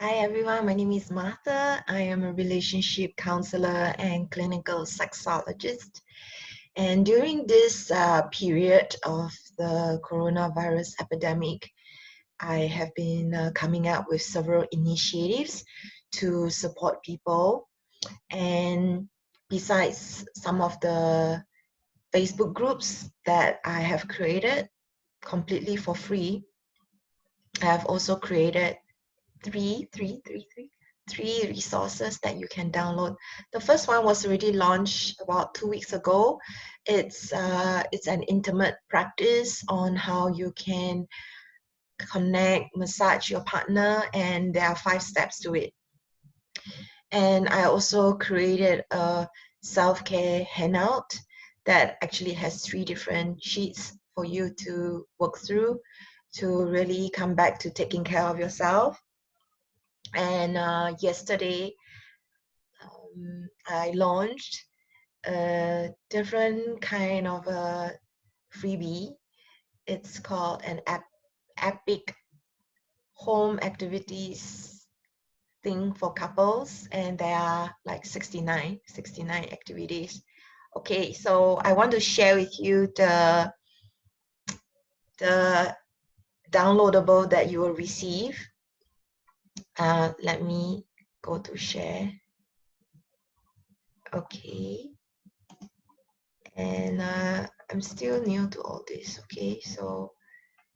Hi everyone, my name is Martha. I am a relationship counselor and clinical sexologist. And during this period of the coronavirus epidemic, I have been coming up with several initiatives to support people. And besides some of the Facebook groups that I have created completely for free, I have also created three resources that you can download. The first one was already launched about 2 weeks ago. It's an intimate practice on how you can connect, massage your partner, and there are 5 steps to it. And I also created a self-care handout that actually has 3 different sheets for you to work through to really come back to taking care of yourself. And yesterday, I launched a different kind of a freebie. It's called an epic home activities thing for couples, and there are like 69 activities. Okay, so I want to share with you the downloadable that you will receive. Let me go to share. Okay. And I'm still new to all this. Okay, so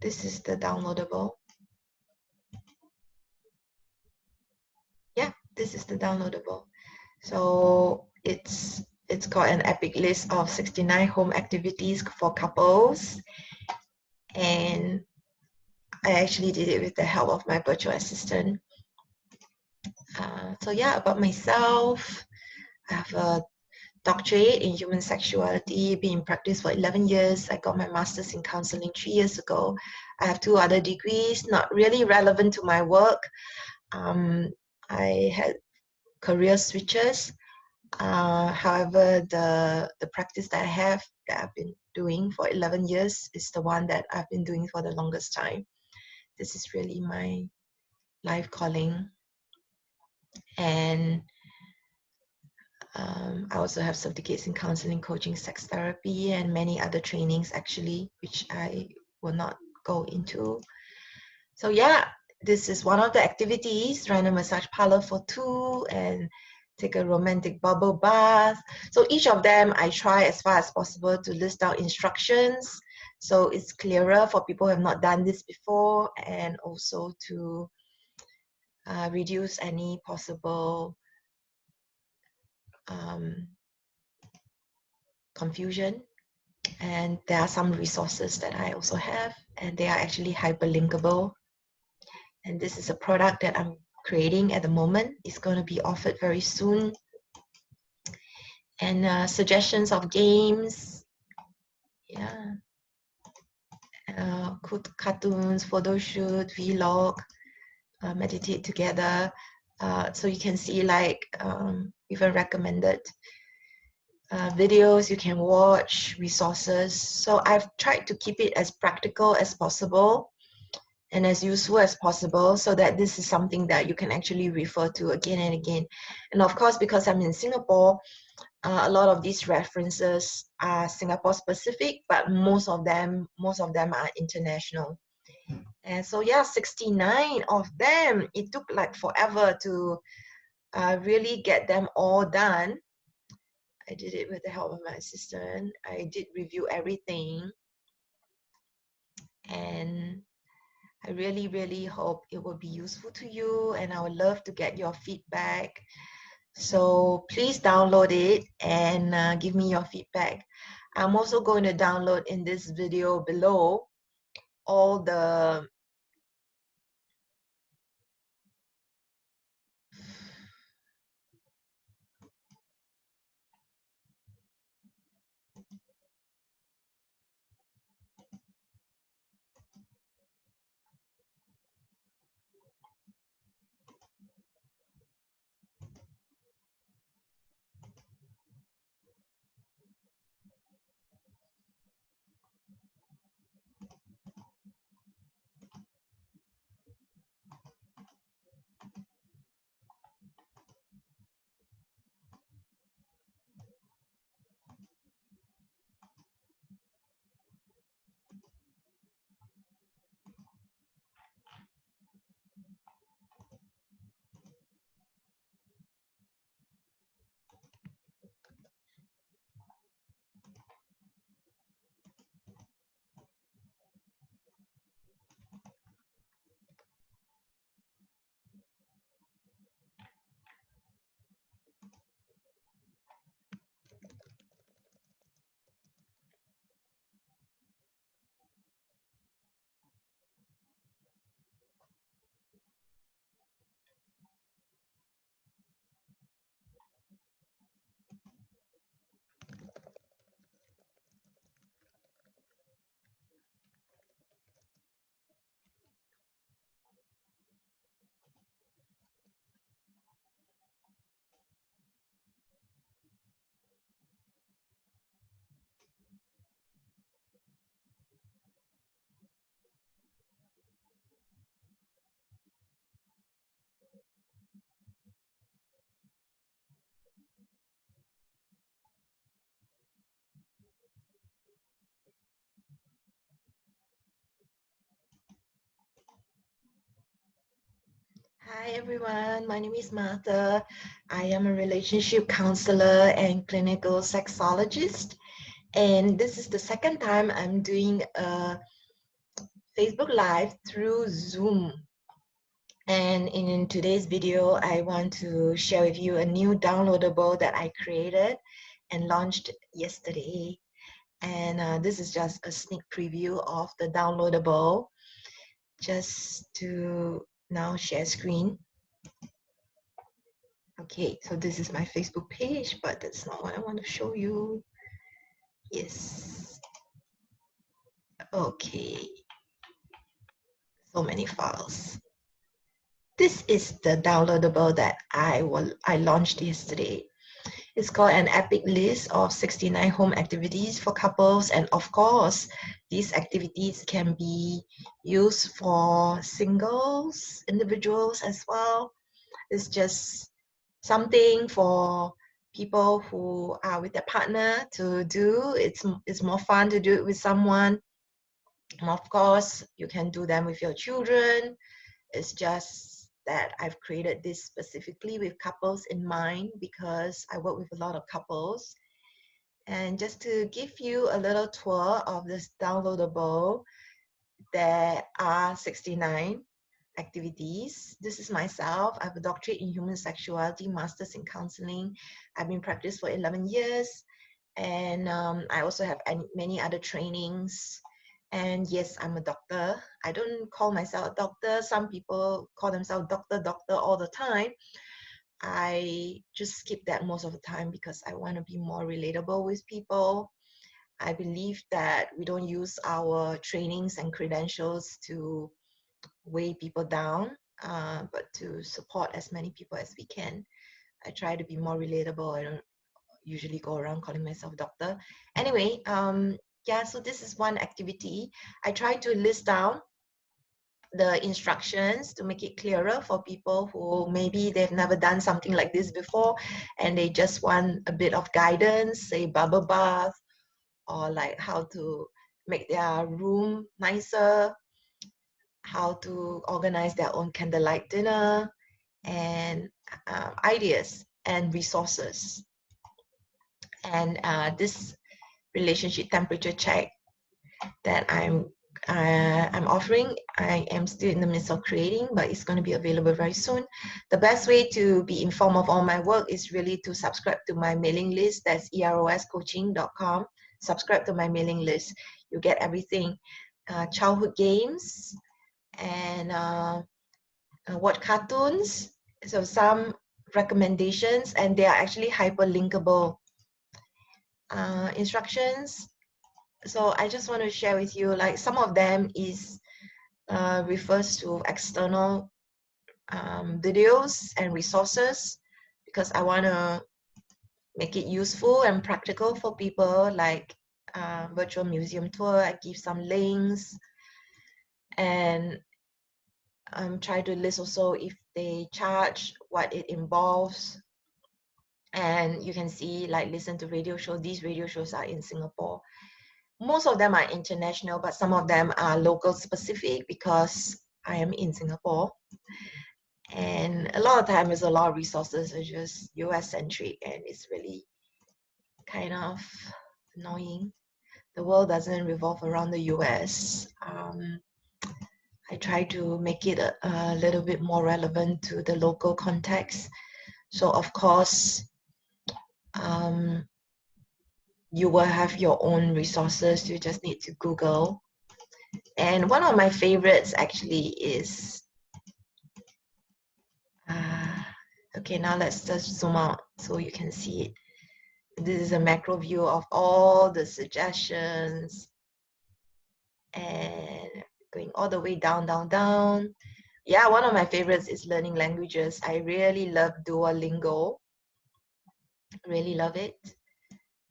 this is the downloadable. Yeah, this is the downloadable. So it's got an epic list of 69 home activities for couples, and I actually did it with the help of my virtual assistant. So yeah, about myself, I have a doctorate in human sexuality, been in practice for 11 years. I got my master's in counseling 3 years ago. I have 2 other degrees, not really relevant to my work. I had career switches. However, the practice that I have, that I've been doing for 11 years, is the one that I've been doing for the longest time. This is really my life calling. And I also have certificates in counseling, coaching, sex therapy, and many other trainings actually, which I will not go into. So yeah, this is one of the activities, run a massage parlor for 2 and take a romantic bubble bath. So each of them, I try as far as possible to list out instructions so it's clearer for people who have not done this before, and also to reduce any possible confusion. And there are some resources that I also have, and they are actually hyperlinkable. And this is a product that I'm creating at the moment. It's going to be offered very soon. And suggestions of games, yeah, cartoons, photo shoot, vlog, meditate together. So you can see like even recommended videos you can watch, resources. So I've tried to keep it as practical as possible and as useful as possible, so that this is something that you can actually refer to again and again. And of course, because I'm in Singapore, a lot of these references are Singapore specific, but most of them are international. And so yeah, 69 of them. It took like forever to really get them all done. I did it with the help of my assistant. I did review everything, and I really, really hope it will be useful to you, and I would love to get your feedback. So please download it and give me your feedback. I'm also going to download in this video below all the Hi everyone, my name is Martha. I am a relationship counselor and clinical sexologist. And this is the second time I'm doing a Facebook Live through Zoom. And in today's video, I want to share with you a new downloadable that I created and launched yesterday. And this is just a sneak preview of the downloadable. Just to now share screen. Okay, so this is my Facebook page, but that's not what I want to show you. Yes. Okay. So many files. This is the downloadable that I launched yesterday. It's called an epic list of 69 home activities for couples, and of course, these activities can be used for singles, individuals as well. It's just something for people who are with their partner to do. It's more fun to do it with someone. And of course, you can do them with your children. It's just that I've created this specifically with couples in mind because I work with a lot of couples. And just to give you a little tour of this downloadable, there are 69 activities. This is myself. I have a doctorate in human sexuality, master's in counseling. I've been practiced for 11 years. And I also have many other trainings. And yes, I'm a doctor. I don't call myself a doctor. Some people call themselves doctor all the time. I just skip that most of the time because I want to be more relatable with people. I believe that we don't use our trainings and credentials to weigh people down, but to support as many people as we can. I try to be more relatable. I don't usually go around calling myself doctor. Anyway, yeah, so this is one activity. I try to list down the instructions to make it clearer for people who maybe they've never done something like this before and they just want a bit of guidance, say bubble bath, or like how to make their room nicer, how to organize their own candlelight dinner, and ideas and resources. And this relationship temperature check that I'm offering, I am still in the midst of creating, but it's going to be available very soon. The best way to be informed of all my work is really to subscribe to my mailing list. That's eroscoaching.com. Subscribe to my mailing list. You get everything. Childhood games, and watch cartoons. So some recommendations, and they are actually hyperlinkable instructions. So I just want to share with you, like some of them is refers to external videos and resources because I want to make it useful and practical for people, like virtual museum tour. I give some links, and try to list also if they charge, what it involves. And you can see, like, listen to radio show. These radio shows are in Singapore. Most of them are international, but some of them are local specific because I am in Singapore. And a lot of times, a lot of resources are just US centric, and it's really kind of annoying. The world doesn't revolve around the US. I try to make it a little bit more relevant to the local context. So of course, you will have your own resources. You just need to Google. And one of my favorites actually is, okay, now let's just zoom out so you can see it. This is a macro view of all the suggestions and going all the way down, down, down. Yeah, one of my favorites is learning languages. I really love Duolingo. Really love it.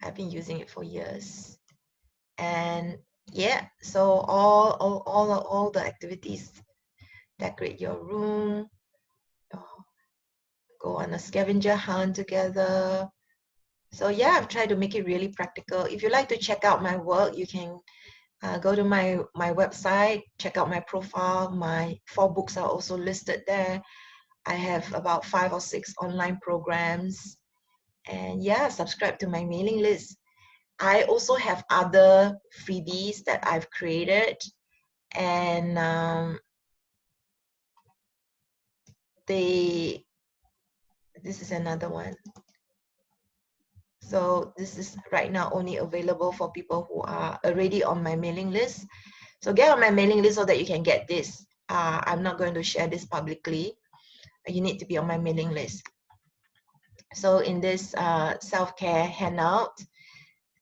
I've been using it for years. And yeah, so all the activities, decorate your room, go on a scavenger hunt together. So yeah, I've tried to make it really practical. If you like to check out my work, you can go to my website, check out my profile. My 4 books are also listed there. I have about 5 or 6 online programs. And yeah, subscribe to my mailing list. I also have other freebies that I've created, and this is another one. So this is right now only available for people who are already on my mailing list. So get on my mailing list so that you can get this. I'm not going to share this publicly. You need to be on my mailing list. So in this self-care handout,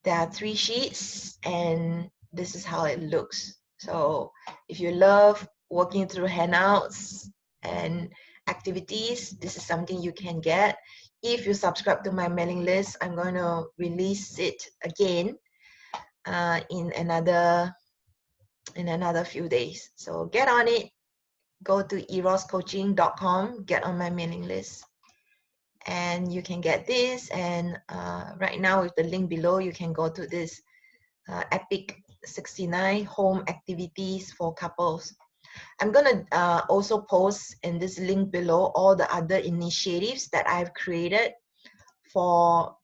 there are 3 sheets, and this is how it looks. So if you love working through handouts and activities, this is something you can get. If you subscribe to my mailing list, I'm going to release it again in another few days. So get on it. Go to eroscoaching.com, get on my mailing list, and you can get this. And right now with the link below, you can go to this epic 69 home activities for couples. I'm gonna also post in this link below all the other initiatives that I've created for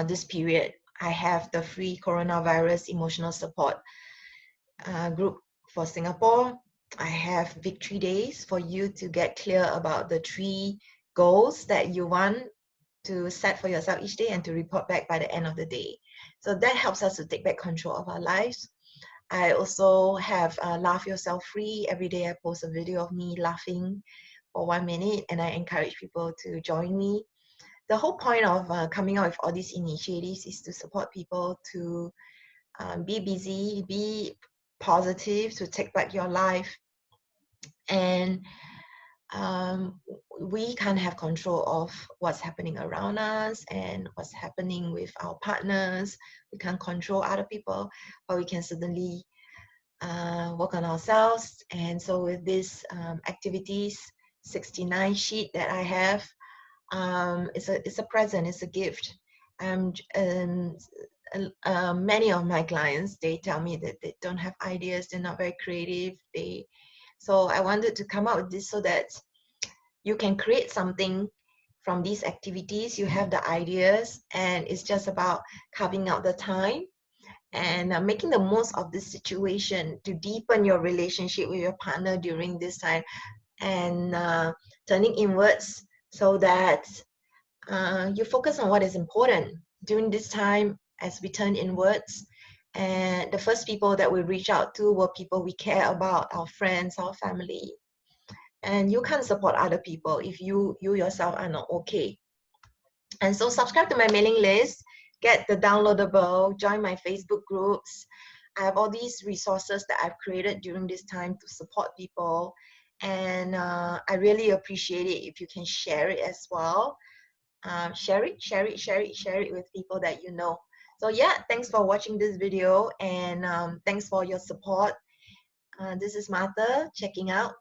this period. I have the free coronavirus emotional support group for Singapore. I have victory days for you to get clear about the 3 goals that you want to set for yourself each day and to report back by the end of the day. So that helps us to take back control of our lives. I also have Laugh Yourself Free. Every day I post a video of me laughing for 1 minute, and I encourage people to join me. The whole point of coming out with all these initiatives is to support people to be busy, be positive, to take back your life. And we can't have control of what's happening around us and what's happening with our partners. We can't control other people, but we can certainly work on ourselves. And so with this activities 69 sheet that I have, it's a present, it's a gift. Many of my clients, they tell me that they don't have ideas, they're not very creative. So I wanted to come up with this so that you can create something from these activities. You have the ideas, and it's just about carving out the time and making the most of this situation to deepen your relationship with your partner during this time, and turning inwards so that you focus on what is important during this time. As we turn inwards, and the first people that we reach out to were people we care about, our friends, our family. And you can't support other people if you yourself are not okay. And so subscribe to my mailing list, get the downloadable, join my Facebook groups. I have all these resources that I've created during this time to support people. And I really appreciate it if you can share it as well. Share it with people that you know. So yeah, thanks for watching this video, and thanks for your support. This is Martha checking out.